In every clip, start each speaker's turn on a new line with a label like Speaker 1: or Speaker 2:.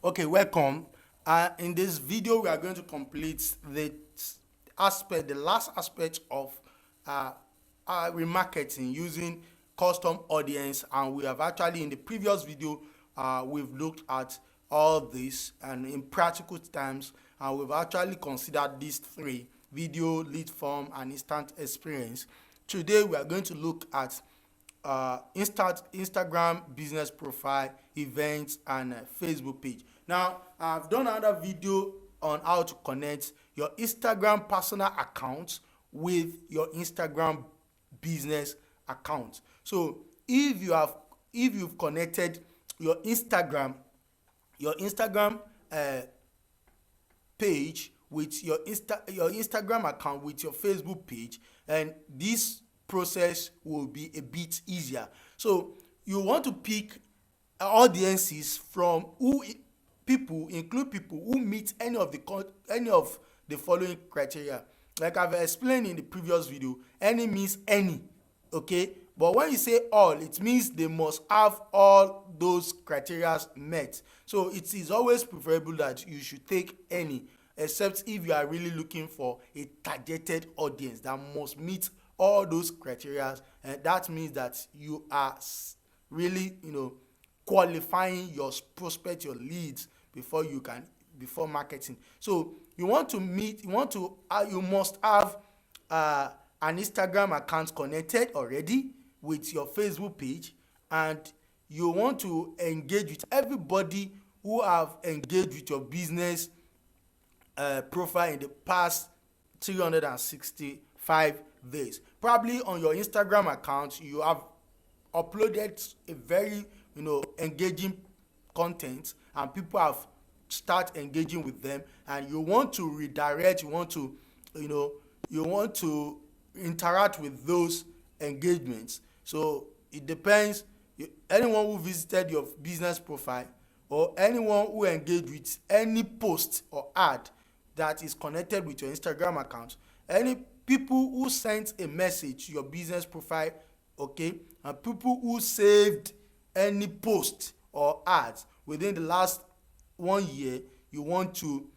Speaker 1: Okay, welcome. In this video, we are going to complete the last aspect of remarketing using custom audience, and we have actually in the previous video we've looked at all this and in practical terms, and we've actually considered these three: video, lead form, and instant experience. Today, we are going to look at Instagram business profile, events, and Facebook page. Now, I've done another video on how to connect your Instagram personal account with your Instagram business account. So if you've connected your Instagram page with your Instagram account with your Facebook page, and this process will be a bit easier. So you want to pick audiences from include people who meet any of the following criteria. Like I've explained in the previous video, any means any, okay? But when you say all, it means they must have all those criteria met. So it is always preferable that you should take any, except if you are really looking for a targeted audience that must meet all those criteria, and that means that you are really, qualifying your prospect, your leads before marketing. So you must have an Instagram account connected already with your Facebook page, and you want to engage with everybody who have engaged with your business profile in the past 365 days. Probably on your Instagram account, you have uploaded a very engaging content, and people have start engaging with them, and you want to redirect, you want to interact with those engagements. So it depends. Anyone who visited your business profile or anyone who engaged with any post or ad that is connected with your Instagram account, any people who sent a message to your business profile, okay, and people who saved any post or ads within the last 1 year, you want to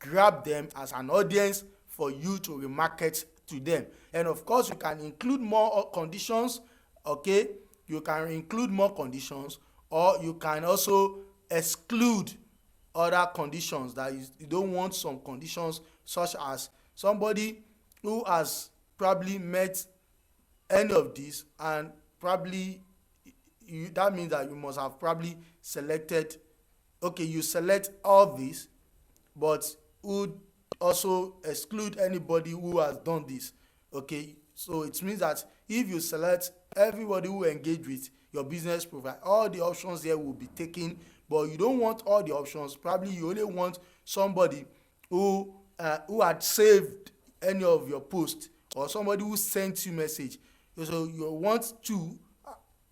Speaker 1: grab them as an audience for you to remarket to them. And of course, you can include more conditions, okay? You can include more conditions, or you can also exclude other conditions that you don't want. Some conditions, such as somebody who has probably met any of these, and probably that means that you must have probably selected, okay, you select all these, but would also exclude anybody who has done this, okay? So it means that if you select everybody who engage with your business profile, all the options here will be taken, but you don't want all the options. Probably you only want somebody who had saved any of your posts, or somebody who sent you message. So you want two,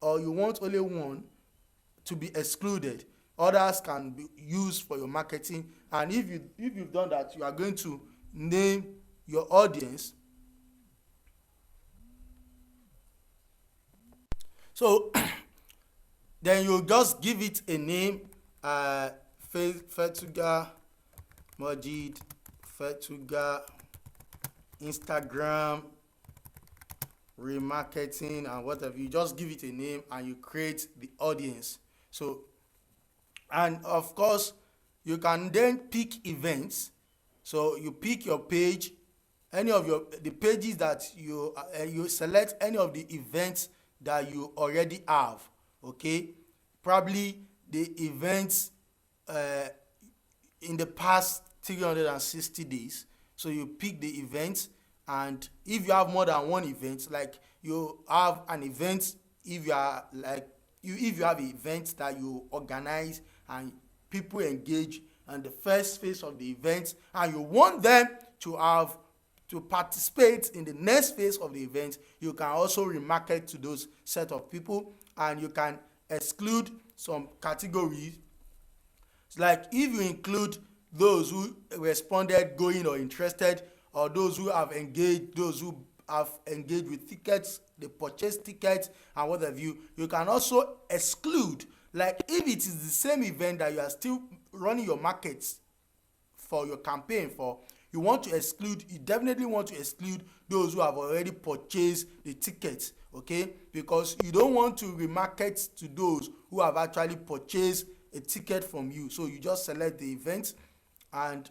Speaker 1: or you want only one to be excluded. Others can be used for your marketing. And if you've done that, you are going to name your audience. So then you just give it a name, Fetuga, Mojeed Fetuga, Instagram remarketing, and whatever. You just give it a name and you create the audience. So, and of course, you can then pick events. So you pick your page, any of the pages that you select any of the events that you already have, okay? Probably the events in the past 360 days. So you pick the events, and if you have more than one event, like you have an event, if you have events that you organize and people engage on the first phase of the event, and you want them to participate in the next phase of the event, you can also remarket to those set of people, and you can exclude some categories. Like if you include those who responded going or interested, or those who have engaged with tickets, they purchased tickets and what have you, you can also exclude. Like if it is the same event that you are still running your markets for your campaign for, you definitely want to exclude those who have already purchased the tickets, okay? Because you don't want to remarket to those who have actually purchased a ticket from you. So you just select the event, and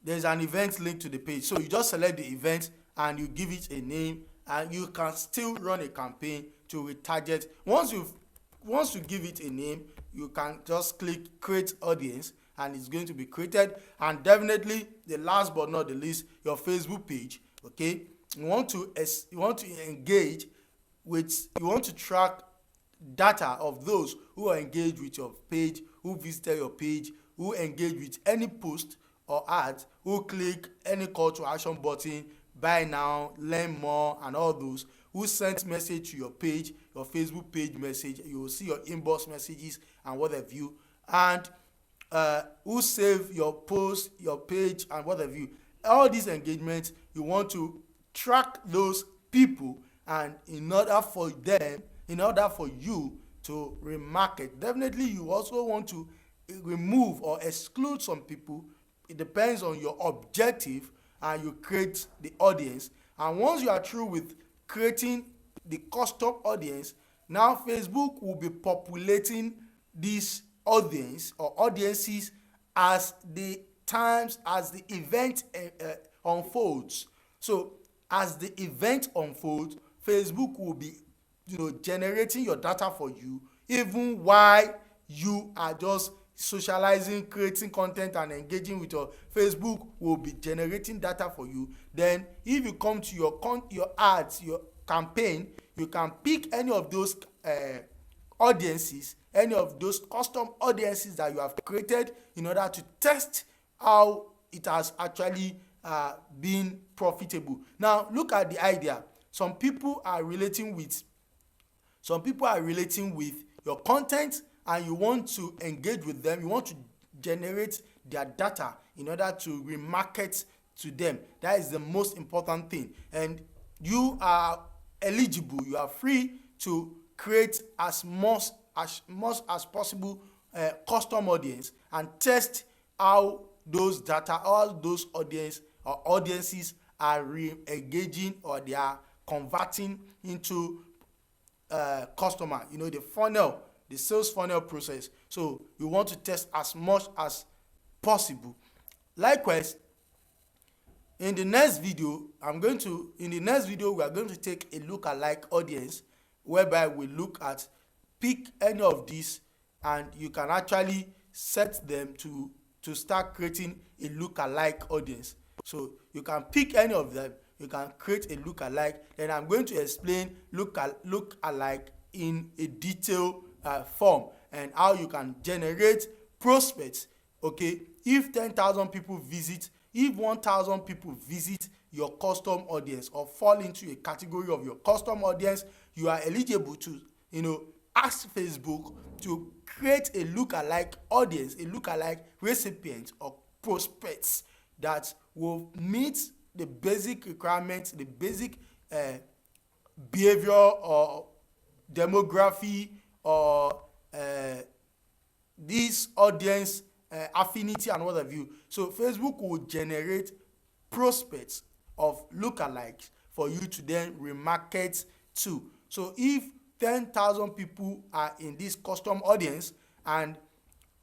Speaker 1: there's an event link to the page. So you just select the event and you give it a name, and you can still run a campaign to retarget. Once you give it a name, you can just click create audience, and it's going to be created. And definitely the last but not the least, your Facebook page, okay? You want to engage with, you want to track data of those who are engaged with your page, who visited your page, who engaged with any post or ads, who click any call to action button, buy now, learn more, and all those, who sent message to your page, your Facebook page message. You will see your inbox messages and what have you, and who save your post, your page, and what have you. All these engagements, you want to track those people, and in order for you to remarket, definitely you also want to remove or exclude some people. It depends on your objective, and you create the audience. And once you are through with creating the custom audience, now Facebook will be populating this audience or audiences as the event unfolds. So as the event unfolds, Facebook will be generating your data for you, even while you are just socializing, creating content, and engaging with your Facebook will be generating data for you. Then if you come to your ads, your campaign, you can pick any of those audiences, any of those custom audiences that you have created, in order to test how it has actually been profitable. Now look at the idea. Some people are relating with your content, and you want to engage with them. You want to generate their data in order to remarket to them. That is the most important thing. And you are eligible, you are free to create as much as possible custom audience, and test how those data, all those audiences are re-engaging, or they are converting into customer, the funnel, the sales funnel process. So you want to test as much as possible. Likewise, in the next video we are going to take a lookalike audience, whereby we look at, pick any of these, and you can actually set them to start creating a lookalike audience. So you can pick any of them, you can create a lookalike. Then I'm going to explain lookalike in a detailed form, and how you can generate prospects. Okay, if 10,000 people visit, if 1,000 people visit your custom audience or fall into a category of your custom audience, you are eligible to ask Facebook to create a lookalike audience, a lookalike recipient or prospects that will meet the basic requirements, the basic behavior or demography, or this audience affinity and what have you. So Facebook will generate prospects of lookalikes for you to then remarket to. So if 10,000 people are in this custom audience, and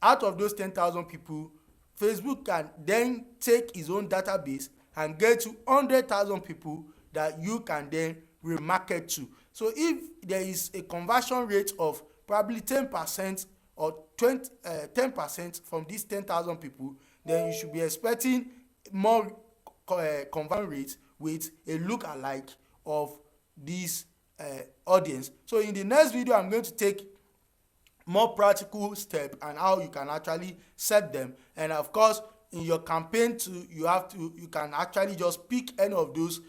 Speaker 1: out of those 10,000 people, Facebook can then take his own database and get to 100,000 people that you can then remarket to. So if there is a conversion rate of probably 10% or 10% from these 10,000 people, then you should be expecting more conversion rates with a lookalike of this audience. So in the next video, I'm going to take more practical step and how you can actually set them. And of course, in your campaign too, you can actually just pick any of those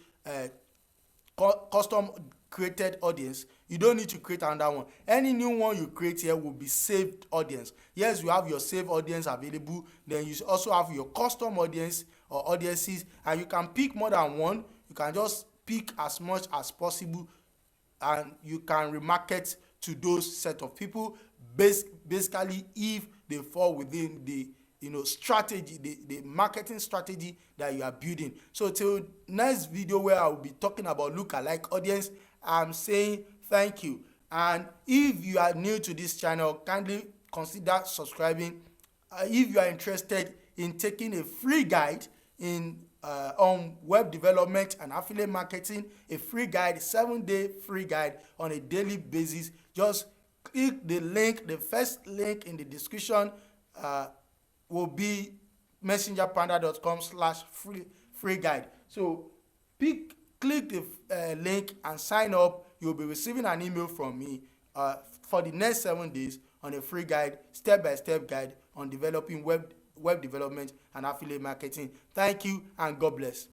Speaker 1: custom created audience. You don't need to create another one. Any new one you create here will be saved audience. Yes, you have your saved audience available. Then you also have your custom audience or audiences, and you can pick more than one. You can just pick as much as possible and you can remarket to those set of people basically if they fall within the strategy, the marketing strategy that you are building. So till next video where I will be talking about lookalike audience, I'm saying thank you. And if you are new to this channel, kindly consider subscribing. If you are interested in taking a free guide on web development and affiliate marketing, a free guide, 7-day free guide on a daily basis, just click the link. The first link in the description will be messengerpanda.com/free guide. So click the link and sign up. You'll be receiving an email from me for the next 7 days on a free guide, step-by-step guide on developing web development and affiliate marketing. Thank you and God bless.